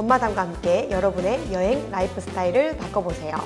건마담과 함께 여러분의 여행 라이프 스타일을 바꿔보세요.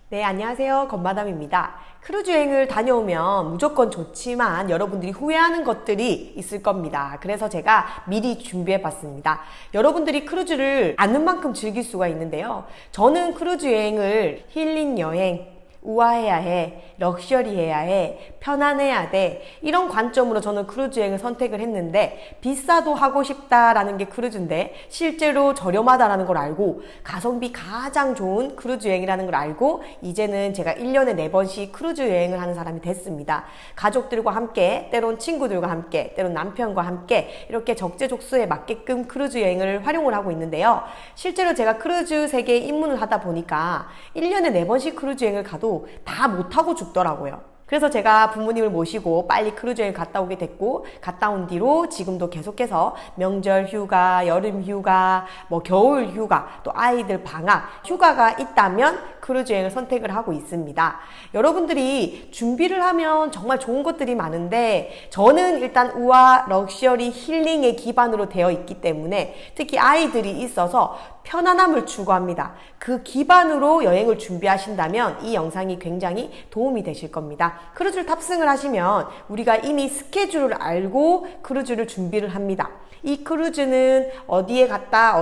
네, 안녕하세요. 건마담입니다. 크루즈 여행을 다녀오면 무조건 좋지만 여러분들이 후회하는 것들이 있을 겁니다. 그래서 제가 미리 준비해 봤습니다. 여러분들이 크루즈를 아는 만큼 즐길 수가 있는데요. 저는 크루즈 여행을 힐링 여행, 우아해야 해, 럭셔리해야 해, 편안해야 돼, 이런 관점으로 저는 크루즈 여행을 선택을 했는데, 비싸도 하고 싶다라는 게 크루즈인데 실제로 저렴하다라는 걸 알고 가성비 가장 좋은 크루즈 여행이라는 걸 알고 이제는 제가 1년에 4번씩 크루즈 여행을 하는 사람이 됐습니다. 가족들과 함께, 때론 친구들과 함께, 때론 남편과 함께 이렇게 적재적소에 맞게끔 크루즈 여행을 활용을 하고 있는데요. 실제로 제가 크루즈 세계에 입문을 하다 보니까 1년에 4번씩 크루즈 여행을 가도 다 못하고 죽더라고요. 그래서 제가 부모님을 모시고 빨리 크루즈 여행 갔다 오게 됐고, 갔다 온 뒤로 지금도 계속해서 명절 휴가, 여름 휴가, 겨울 휴가, 또 아이들 방학 휴가가 있다면 크루즈 여행을 선택을 하고 있습니다. 여러분들이 준비를 하면 정말 좋은 것들이 많은데 저는 일단 우아, 럭셔리, 힐링의 기반으로 되어 있기 때문에 특히 아이들이 있어서 편안함을 추구합니다. 그 기반으로 여행을 준비하신다면 이 영상이 굉장히 도움이 되실 겁니다. 크루즈를 탑승을 하시면 우리가 이미 스케줄을 알고 크루즈를 준비를 합니다. 이 크루즈는 어디에 갔다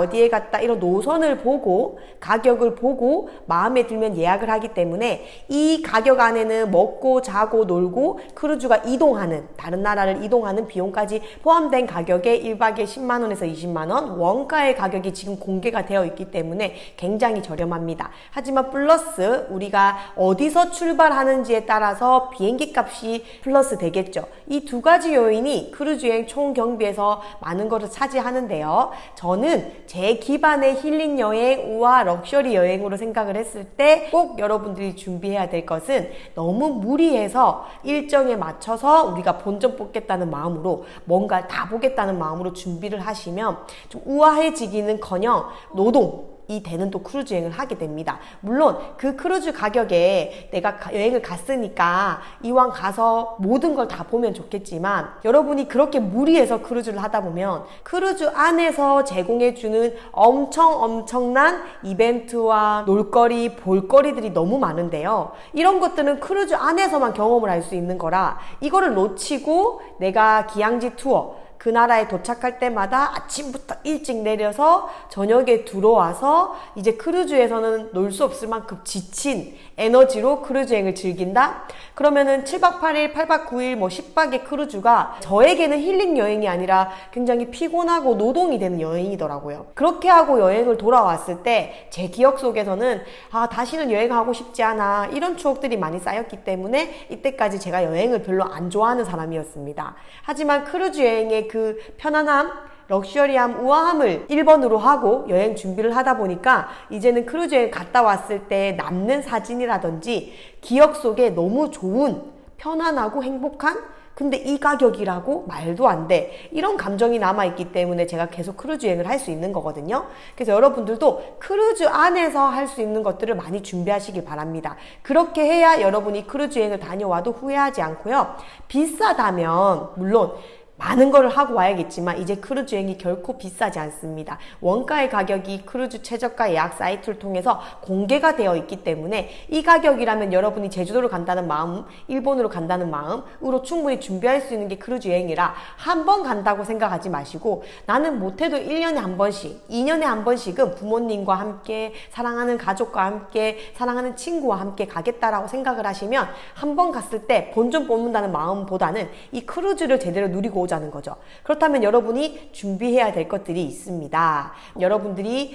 이런 노선을 보고 가격을 보고 마음에 들면 예약을 하기 때문에 이 가격 안에는 먹고 자고 놀고 크루즈가 이동하는, 다른 나라를 이동하는 비용까지 포함된 가격에 1박에 10만원에서 20만원 원가의 가격이 지금 공개가 되어 있기 때문에 굉장히 저렴합니다. 하지만 플러스 우리가 어디서 출발하는지에 따라서 비행기 값이 플러스 되겠죠. 이 두 가지 요인이 크루즈 여행 총 경비에서 많은 것을 차지하는데요. 저는 제 기반의 힐링 여행, 우아, 럭셔리 여행으로 생각을 했을 때 꼭 여러분들이 준비해야 될 것은 너무 무리해서 일정에 맞춰서 우리가 본전 뽑겠다는 마음으로 뭔가 다 보겠다는 마음으로 준비를 하시면 좀 우아해지기는커녕 노동이 되는 또 크루즈 여행을 하게 됩니다. 물론 그 크루즈 가격에 내가 여행을 갔으니까 이왕 가서 모든 걸 다 보면 좋겠지만, 여러분이 그렇게 무리해서 크루즈를 하다 보면 크루즈 안에서 제공해주는 엄청난 이벤트와 놀거리, 볼거리들이 너무 많은데요. 이런 것들은 크루즈 안에서만 경험을 할 수 있는 거라 이거를 놓치고 내가 기항지 투어, 그 나라에 도착할 때마다 아침부터 일찍 내려서 저녁에 들어와서 이제 크루즈에서는 놀 수 없을 만큼 지친 에너지로 크루즈 여행을 즐긴다? 그러면은 7박 8일, 8박 9일, 10박의 크루즈가 저에게는 힐링 여행이 아니라 굉장히 피곤하고 노동이 되는 여행이더라고요. 그렇게 하고 여행을 돌아왔을 때 제 기억 속에서는 다시는 여행하고 싶지 않아, 이런 추억들이 많이 쌓였기 때문에 이때까지 제가 여행을 별로 안 좋아하는 사람이었습니다. 하지만 크루즈 여행의 그 편안함, 럭셔리함, 우아함을 1번으로 하고 여행 준비를 하다 보니까 이제는 크루즈 여행 갔다 왔을 때 남는 사진이라든지 기억 속에 너무 좋은, 편안하고 행복한, 근데 이 가격이라고 말도 안 돼, 이런 감정이 남아있기 때문에 제가 계속 크루즈 여행을 할 수 있는 거거든요. 그래서 여러분들도 크루즈 안에서 할 수 있는 것들을 많이 준비하시길 바랍니다. 그렇게 해야 여러분이 크루즈 여행을 다녀와도 후회하지 않고요. 비싸다면 물론 많은 걸 하고 와야겠지만 이제 크루즈 여행이 결코 비싸지 않습니다. 원가의 가격이 크루즈 최저가 예약 사이트를 통해서 공개가 되어 있기 때문에 이 가격이라면 여러분이 제주도를 간다는 마음, 일본으로 간다는 마음으로 충분히 준비할 수 있는 게 크루즈 여행이라 한 번 간다고 생각하지 마시고, 나는 못해도 1년에 한 번씩, 2년에 한 번씩은 부모님과 함께, 사랑하는 가족과 함께, 사랑하는 친구와 함께 가겠다라고 생각을 하시면 한 번 갔을 때 본전 뽑는다는 마음보다는 이 크루즈를 제대로 누리고 오자는 거죠. 그렇다면 여러분이 준비해야 될 것들이 있습니다. 여러분들이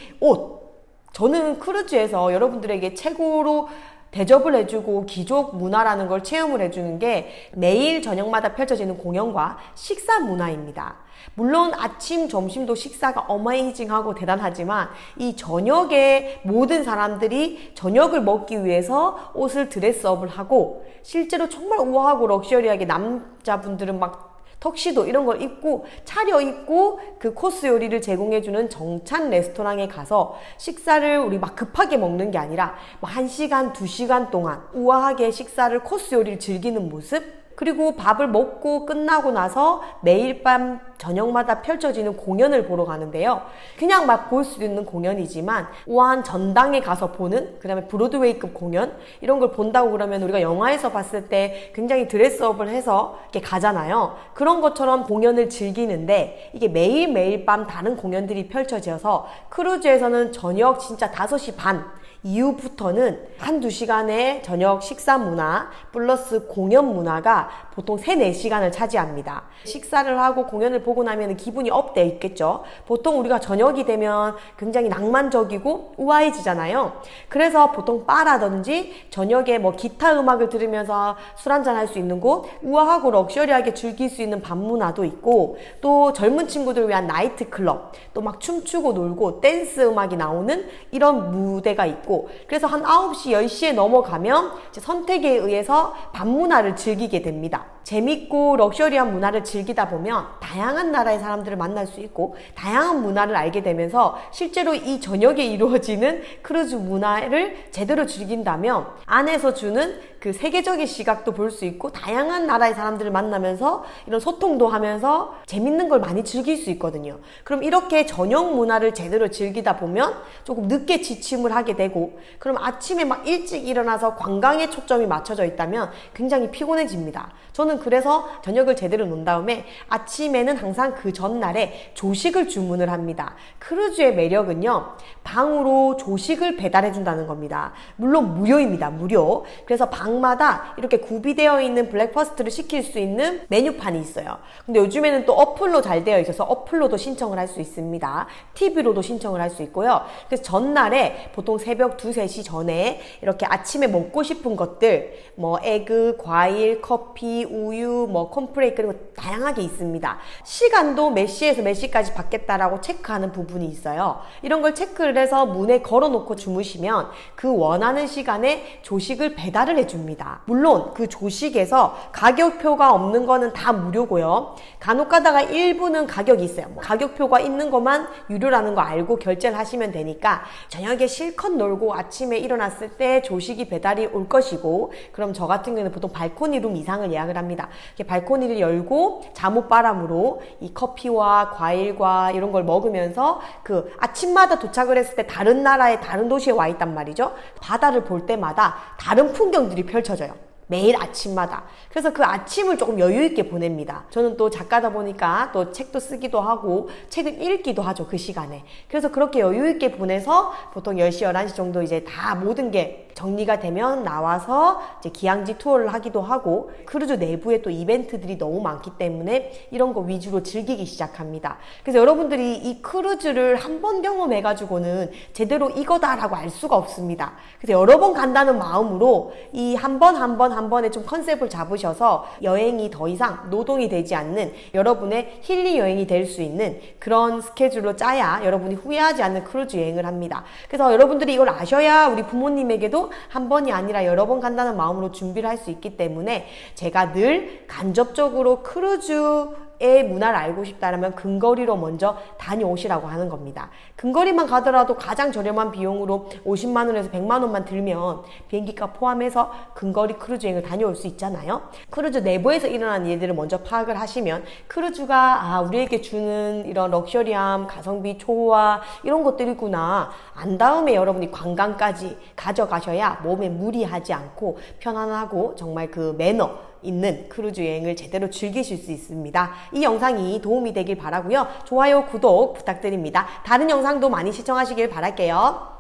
저는 크루즈에서 여러분들에게 최고로 대접을 해주고 귀족 문화라는 걸 체험을 해주는 게 매일 저녁마다 펼쳐지는 공연과 식사 문화입니다. 물론 아침, 점심도 식사가 어메이징하고 대단하지만 이 저녁에 모든 사람들이 저녁을 먹기 위해서 옷을 드레스업을 하고, 실제로 정말 우아하고 럭셔리하게 남자분들은 막 턱시도 이런 걸 입고 차려입고 그 코스 요리를 제공해주는 정찬 레스토랑에 가서 식사를 우리 막 급하게 먹는 게 아니라 1시간, 2시간 동안 우아하게 식사를, 코스 요리를 즐기는 모습, 그리고 밥을 먹고 끝나고 나서 매일 밤 저녁마다 펼쳐지는 공연을 보러 가는데요. 그냥 막 볼 수 있는 공연이지만 우아한 전당에 가서 보는, 그 다음에 브로드웨이급 공연 이런 걸 본다고 그러면 우리가 영화에서 봤을 때 굉장히 드레스업을 해서 이렇게 가잖아요. 그런 것처럼 공연을 즐기는데 이게 매일매일 밤 다른 공연들이 펼쳐져서 크루즈에서는 저녁 진짜 5시 반 이후부터는 한두 시간의 저녁 식사 문화 플러스 공연 문화가 보통 3, 4시간을 차지합니다. 식사를 하고 공연을 보고 나면 기분이 업돼 있겠죠. 보통 우리가 저녁이 되면 굉장히 낭만적이고 우아해지잖아요. 그래서 보통 바라든지 저녁에 뭐 기타 음악을 들으면서 술 한잔 할 수 있는 곳, 우아하고 럭셔리하게 즐길 수 있는 밤 문화도 있고, 또 젊은 친구들을 위한 나이트 클럽, 또 막 춤추고 놀고 댄스 음악이 나오는 이런 무대가 있고, 그래서 한 9시, 10시에 넘어가면 이제 선택에 의해서 밤 문화를 즐기게 됩니다. 재밌고 럭셔리한 문화를 즐기다 보면 다양한 나라의 사람들을 만날 수 있고 다양한 문화를 알게 되면서 실제로 이 저녁에 이루어지는 크루즈 문화를 제대로 즐긴다면 안에서 주는 그 세계적인 시각도 볼 수 있고 다양한 나라의 사람들을 만나면서 이런 소통도 하면서 재밌는 걸 많이 즐길 수 있거든요. 그럼 이렇게 저녁 문화를 제대로 즐기다 보면 조금 늦게 지침을 하게 되고, 그럼 아침에 막 일찍 일어나서 관광에 초점이 맞춰져 있다면 굉장히 피곤해집니다. 저는 그래서 저녁을 제대로 논 다음에 아침에는 항상 그 전날에 조식을 주문을 합니다. 크루즈의 매력은요, 방으로 조식을 배달해 준다는 겁니다. 물론 무료입니다. 무료. 그래서 방마다 이렇게 구비되어 있는 블랙퍼스트를 시킬 수 있는 메뉴판이 있어요. 근데 요즘에는 또 어플로 잘 되어 있어서 어플로도 신청을 할 수 있습니다. TV로도 신청을 할 수 있고요. 그래서 전날에 보통 새벽 2, 3시 전에 이렇게 아침에 먹고 싶은 것들, 뭐 에그, 과일, 커피, 우유, 뭐 콘프레이크, 그리고 다양하게 있습니다. 시간도 몇 시에서 몇 시까지 받겠다라고 체크하는 부분이 있어요. 이런 걸 체크를 해서 문에 걸어놓고 주무시면 그 원하는 시간에 조식을 배달을 해줍니다. 물론 그 조식에서 가격표가 없는 거는 다 무료고요. 간혹 가다가 일부는 가격이 있어요. 가격표가 있는 것만 유료라는 거 알고 결제를 하시면 되니까 저녁에 실컷 놀고 아침에 일어났을 때 조식이 배달이 올 것이고, 그럼 저 같은 경우는 보통 발코니 룸 이상을 예약을 합니다. 이렇게 발코니를 열고 잠옷바람으로 이 커피와 과일과 이런 걸 먹으면서 그 아침마다 도착을 했을 때 다른 나라의 다른 도시에 와 있단 말이죠. 바다를 볼 때마다 다른 풍경들이 펼쳐져요. 매일 아침마다. 그래서 그 아침을 조금 여유 있게 보냅니다. 저는 또 작가다 보니까 또 책도 쓰기도 하고 책을 읽기도 하죠, 그 시간에. 그래서 그렇게 여유 있게 보내서 보통 10시, 11시 정도 이제 다 모든 게 정리가 되면 나와서 이제 기항지 투어를 하기도 하고, 크루즈 내부에 또 이벤트들이 너무 많기 때문에 이런 거 위주로 즐기기 시작합니다. 그래서 여러분들이 이 크루즈를 한 번 경험해가지고는 제대로 이거다라고 알 수가 없습니다. 그래서 여러 번 간다는 마음으로 이 한 번에 좀 컨셉을 잡으셔서 여행이 더 이상 노동이 되지 않는 여러분의 힐링 여행이 될 수 있는 그런 스케줄로 짜야 여러분이 후회하지 않는 크루즈 여행을 합니다. 그래서 여러분들이 이걸 아셔야 우리 부모님에게도 한 번이 아니라 여러 번 간다는 마음으로 준비를 할 수 있기 때문에 제가 늘 간접적으로 크루즈의 문화를 알고 싶다면 근거리로 먼저 다녀오시라고 하는 겁니다. 근거리만 가더라도 가장 저렴한 비용으로 50만 원에서 100만 원만 들면 비행기값 포함해서 근거리 크루즈 여행을 다녀올 수 있잖아요. 크루즈 내부에서 일어나는 일들을 먼저 파악을 하시면 크루즈가 우리에게 주는 이런 럭셔리함, 가성비, 초호화 이런 것들이구나 안 다음에 여러분이 관광까지 가져가셔야 몸에 무리하지 않고 편안하고 정말 그 매너 있는 크루즈 여행을 제대로 즐기실 수 있습니다. 이 영상이 도움이 되길 바라고요. 좋아요, 구독 부탁드립니다. 다른 영상도 많이 시청하시길 바랄게요.